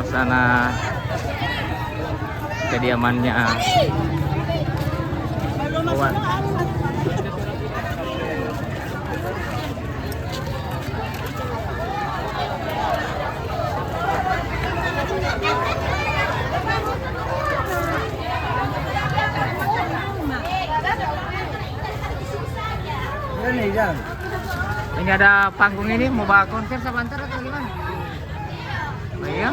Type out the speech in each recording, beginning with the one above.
suasana kediamannya Owan. Ini ada panggung ini mau bawa konser sebentar atau gimana? Oh iya.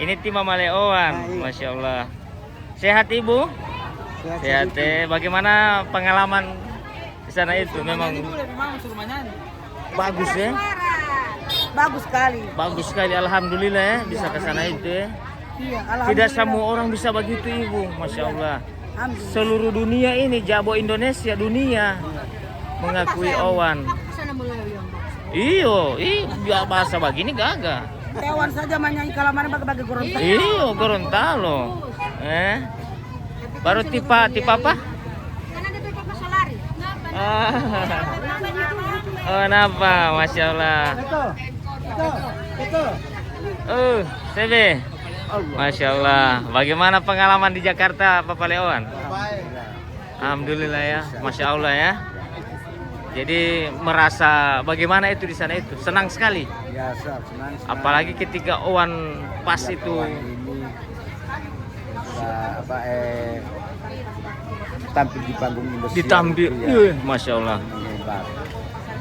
Ini tim Mama Leowan, Masya Allah. Sehat Ibu? Sehat. Bagaimana pengalaman di sana itu? Memang bagus ya? Bagus sekali. Bagus sekali, alhamdulillah ya bisa ke sana itu ya. Iya, Tidak semua orang bisa begitu Ibu, Masya Allah. Seluruh dunia ini, jabo Indonesia, dunia mengakui Owan. Iyo, bahasa begini gagah. Owan saja menyanyi kalaman bagi Gorontalo. Iyo, Gorontalo. Baru tipe apa? Oh, kenapa? Masya Allah. Sebe. Masya Allah. Bagaimana pengalaman di Jakarta, Papa Leowan? Alhamdulillah ya, Masya Allah ya. Jadi merasa bagaimana itu di sana itu? Senang sekali. Ya, senang. Apalagi ketika Owan pas itu. Tampil di panggung Indonesia. Ditampil, Masya Allah.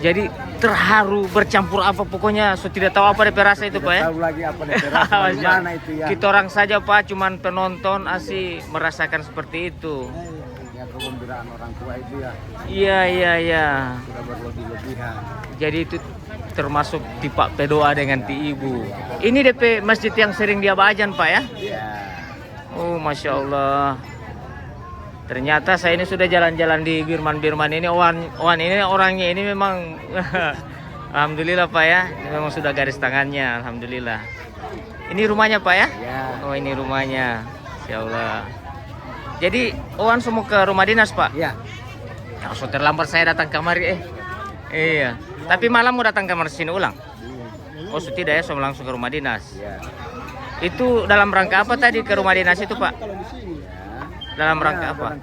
Jadi terharu bercampur apa pokoknya, so tidak tahu apa DP rasa itu Pak ya. Tahu lagi apa DP rasa mana itu ya. Kita orang saja Pak, cuman penonton asih merasakan seperti itu. Ya kegembiraan orang tua itu ya. Iya. Sudah berlebih-lebihan. Jadi itu termasuk tipe pedoa dengan ti ibu. Ini DP masjid yang sering dia bajan Pak ya. Iya. Oh Masya Allah. Ternyata saya ini sudah jalan-jalan di Birman ini. Owan ini orangnya ini memang alhamdulillah Pak ya. Ini memang sudah garis tangannya, alhamdulillah. Ini rumahnya Pak ya? Ya. Oh ini rumahnya, Insya Allah. Jadi Owan semua ke rumah dinas Pak? Iya. Nah, so terlambat saya datang kamari Iya. Tapi malam mau datang kamar sini ulang? Oh so tidak ya, so langsung ke rumah dinas. Iya. Itu dalam rangka apa tadi ke rumah dinas itu Pak? Dalam rangka apa?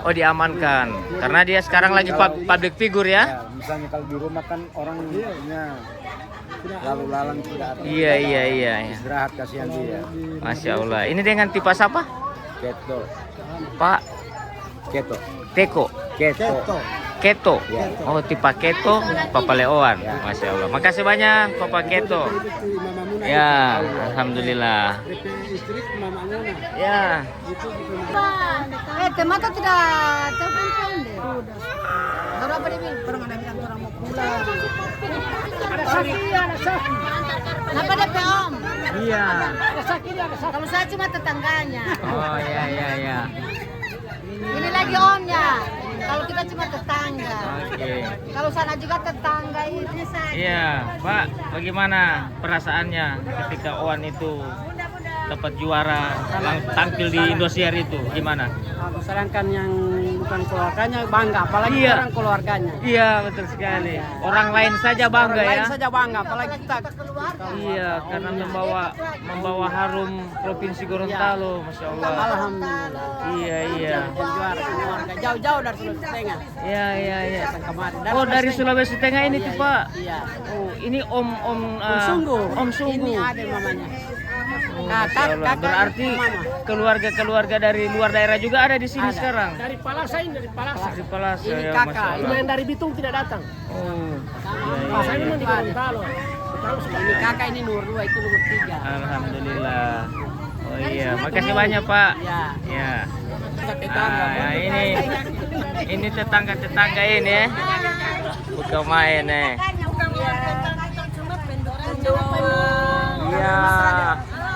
Oh diamankan, karena dia sekarang lagi public figure ya? Ya, misalnya kalau di rumah kan orangnya lalu lalang tidak ada. Iya. Istirahat kasihan dia. Masya Allah. Ini dengan tipe apa? Keto. Pak Keto. Teko. Keto. Ya. Oh tipe keto, Papa Leowan. Masya Allah. Makasih banyak Papa Keto. Ya, alhamdulillah. Ya. Temata tidak terpenting deh. Baru apa dia bilang? Orang ada bilang orang mau pulang. Kenapa dia Om? Iya. Kalau saya cuma tetangganya. Oh iya. Ini lagi Omnya. Kalau kita cuma tetangga. Oke. Kalau sana juga tetangga ini saja. Iya, Pak. Bagaimana perasaannya ketika Owan itu dapat juara tampil di Indosiar itu? Gimana? Sedangkan yang bukan keluarganya bangga, apalagi Iya. orang keluarganya. Iya, betul sekali. Orang lain saja bangga Orang ya. lain saja bangga, apalagi kita. Iya, karena membawa harum provinsi Gorontalo, Masya Allah. Alhamdulillah. Iya. Juara keluarga jauh-jauh dari Sulawesi Tengah. Iya. Datang kemari. Oh, dari Sulawesi Tengah ini tuh, Pak. Iya. Oh, ini Om Sungguh. Om Sungguh. Ini ada mamanya. Oh, Masya Allah. Berarti keluarga-keluarga dari luar daerah juga ada di sini sekarang. Dari Palasa ini, dari Palasa. Dari Palasa Ini ya, kakak, Masya Ini Allah. yang dari Bitung tidak datang. Oh, Palasa ini iya. memang di Gorontalo. Ini kakak, ini nomor 2, itu nomor 3. Alhamdulillah. Oh iya, makasih banyak Pak. Ya. Ya. Tetangga. Ini tetangga ini ya. Buka main Iya.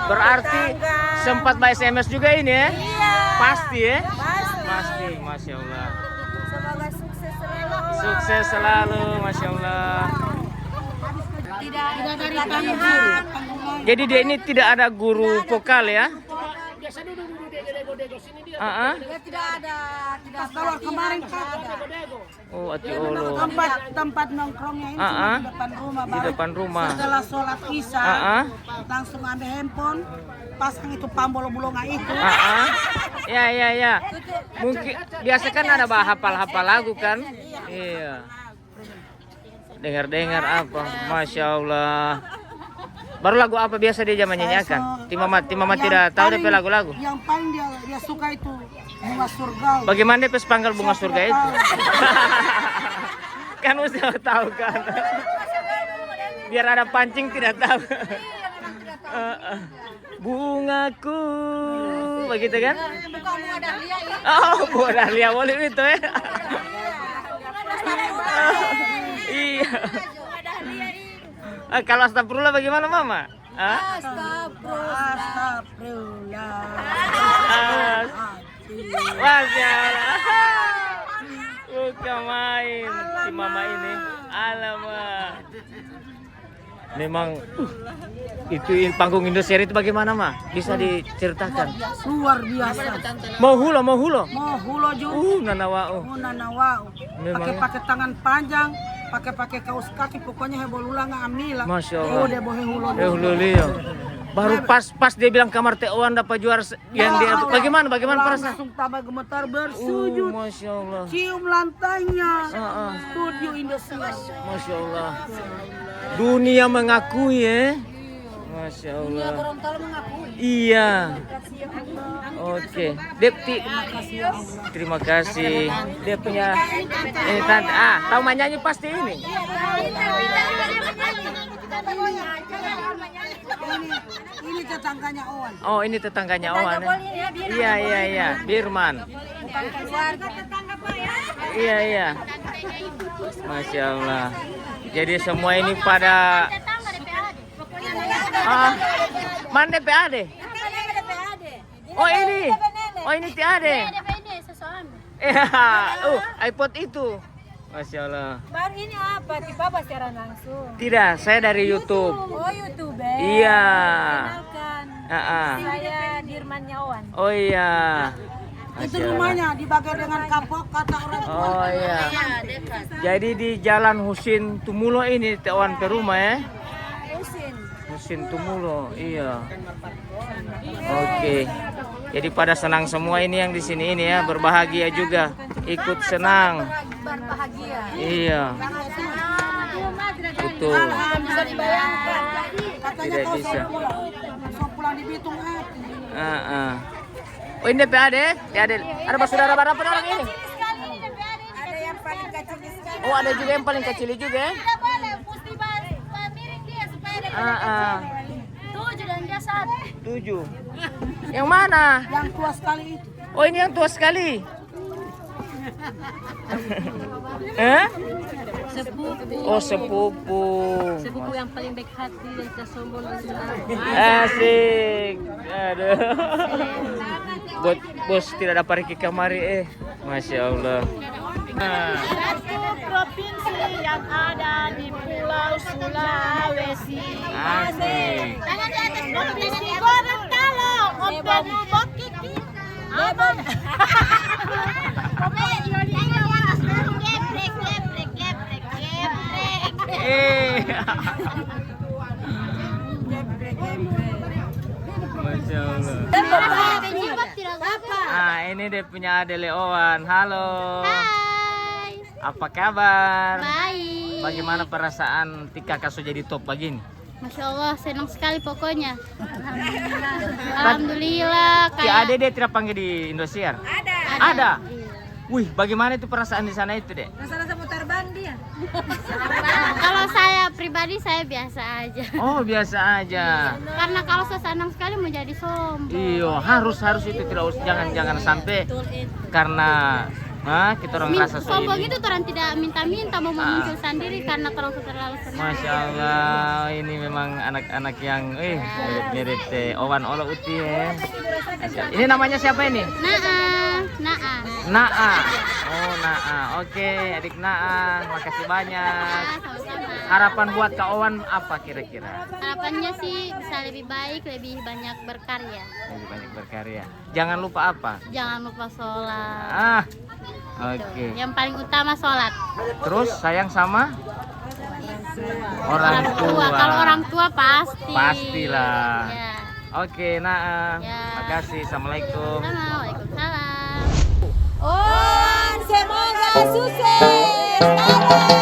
Berarti sempat by SMS juga ini ya? Iya. Pasti ya? Pasti, Masya Allah. Semoga sukses selalu. Sukses selalu, Masya Allah. Tidak Tidak dari panggung kiri. Jadi dia ini tidak ada guru vokal ya? Biasa duduk dia dego-dego sini dia. Dia tidak ada, tidak keluar kemarin ada. Oh, ati olo. Tempat nongkrongnya ini Ah, cuma di depan rumah. Di depan rumah. Setelah sholat isya, langsung ambil handphone, pasang itu pambolo-bulonga itu. Ya. Mungkin biasa kan ada hafal-hafal lagu kan? Iya. Dengar-dengar apa? Masya Allah. Baru lagu apa biasa dia zaman nyanyikan? Timama tidak tahu DP lagu-lagu. Yang paling dia suka itu bunga surga. Bagaimana dia panggal bunga surga itu? Kan mesti tahu kan. Biar ada pancing tidak tahu. Bungaku, begitu kan? Bukan bunga dahlia ini. Oh, bunga dahlia boleh itu ya. Iya. Kalau astagfirullah bagaimana mama? Astagfirullah. Masya Allah. Bukan main si mama ini. Alamak. Memang itu panggung Indosiar itu bagaimana mah? Bisa diceritakan? Luar biasa. Mau hulo. Mau hulo juga. Nanawao. Nanawao. Memang. Pakai tangan panjang, pakai kaos kaki, pokoknya hebolula nggak amila. Masya Allah. Dia boleh hulo. Hulo dia. Baru pas dia bilang kamar Teoan dapat juara yang dia bagaimana perasaan? Langsung tambah gemetar bersujud. Masya Allah. Cium lantainya. Studio Indosiar. Masya Allah. Dunia mengakui ya. Masya Allah. Gorontalo mengakui. Iya. Oke. Depti. Terima kasih. Dia punya ini tante. Tahu menyanyi pasti ini. Ini tetangganya Owan. Oh, ini tetangganya Owan. Iya. Birman. Iya. Masya Allah. Jadi semua ini pada mana PAD? Oh ini TAD. iPod itu. Masya Allah. Baru ini apa? Tiba siaran langsung. Tidak, saya dari YouTube. Oh, YouTube. Iya. Kenalkan. Saya Dirman Nyawan. Oh iya. Itu rumahnya dibagi dengan kapok kata orang tua. Oh iya. Jadi di Jalan Husin Tumulo ini Tewan Perumah ya. Husin Tumulo, iya. Oke. Jadi pada senang semua ini yang di sini ini ya, berbahagia juga, ikut senang. Berbahagia. Iya. Betul. Bisa dibayangkan. Katanya Tidak kau bisa. mau pulang di Bitung hati. Oh ini PAD? Ada saudara berapa orang ini? Ada yang paling kecil sekali. Oh ada juga yang paling kecil juga ya? Tidak boleh, mesti miring dia supaya dia 7 dan dia 1. 7. Yang mana? Yang tua sekali itu. Oh ini yang tua sekali. Oh sepupu. Sepupu yang paling baik hati dan tak sombong dan senang. Asik. Aduh. Bos tidak dapat pergi kamari Masya Allah. Satu provinsi yang ada di Pulau Sulawesi. Asik. Tangan di atas provinsi Gorontalo. Open bokiki. Apa? Masya Allah. Ini dia punya Adele Owan. Halo. Hai. Apa kabar? Baik. Bagaimana perasaan Tika Kaso jadi top begini? Masya Allah, senang sekali pokoknya. Alhamdulillah. Si Ade dia tidak panggil di Indosiar? Ada. Wih, bagaimana itu perasaan di sana itu, Dek? Rasa-rasa putar ban dia. Kalau saya pribadi saya biasa aja. Oh, biasa aja. Karena kalau saya senang sekali mau jadi sombong. Iya, harus itu tidak usah jangan sampai karena kita orang merasa sombong itu orang tidak minta-minta mau muncul sendiri karena orang terlalu senang. Masya Allah, ini memang anak-anak yang mirip Owan Olo Uti ya. Ini namanya siapa ini? Naa. Oh, Naa. Oke, adik Naa, makasih banyak. Sama-sama. harapan buat Kak Owan apa kira-kira? Harapannya sih bisa lebih baik, lebih banyak berkarya. Lebih banyak berkarya. Jangan lupa apa? Jangan lupa sholat. Ah, oke. Yang paling utama sholat. Terus sayang sama orang tua. Kalau orang tua pasti. Pastilah. Ya. Oke, Naam. Ya. Makasih. Assalamualaikum. Waalaikumsalam. Oh, semoga sukses.